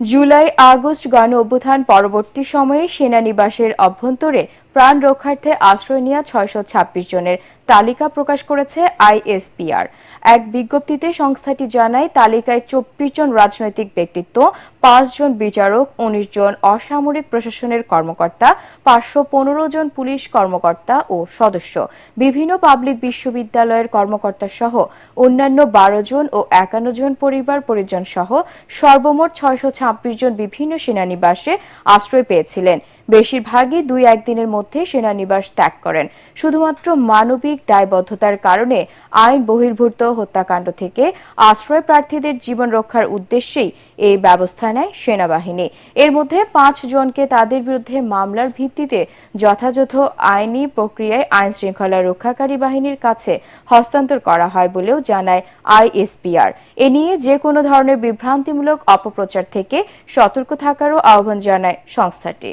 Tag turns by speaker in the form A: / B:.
A: July August গণ অভ্যুত্থান পরবর্তী সময়ে সেনানিবাসের অভ্যন্তরে প্রাণ রক্ষার্থে আশ্রয় নেওয়া ৬২৬ জনের তালিকা প্রকাশ করেছে আইএসপিআর। এক বিজ্ঞপ্তিতে সংস্থাটি জানায়, তালিকায় ২৪ জন রাজনৈতিক ব্যক্তিত্ব, ৫ জন বিচারক, ১৯ জন অসামরিক প্রশাসনের কর্মকর্তা, ৫১৫ জন পুলিশ কর্মকর্তা ও সদস্য, বিভিন্ন পাবলিক বিশ্ববিদ্যালয়ের কর্মকর্তা সহ অন্যান্য ১২ জন ও ৫১ জন পরিবার পরিজন সহ সর্বমোট ৬২৬ জন বিভিন্ন সেনানিবাসে আশ্রয় পেয়েছিলেন। বেশিরভাগই ২-১ দিনের মধ্যে সেনানিবাস ত্যাগ করেন। শুধুমাত্র মানবিক দায়বদ্ধতার কারণে আইন বহির্ভূত হত্যাকাণ্ড থেকে আশ্রয় প্রার্থীদের জীবন রক্ষার উদ্দেশ্যেই এই ব্যবস্থা নেয় সেনাবাহিনী। এর মধ্যে ৫ জনকে তাদের বিরুদ্ধে মামলার ভিত্তিতে যথাযথ আইনি প্রক্রিয়ায় আইন শৃঙ্খলা রক্ষাকারী বাহিনীর কাছে হস্তান্তর করা হয় বলেও জানায় আইএসপিআর। এ নিয়ে যে কোনো ধরনের বিভ্রান্তিমূলক অপপ্রচার থেকে সতর্ক থাকারও আহ্বান জানায় সংস্থাটি।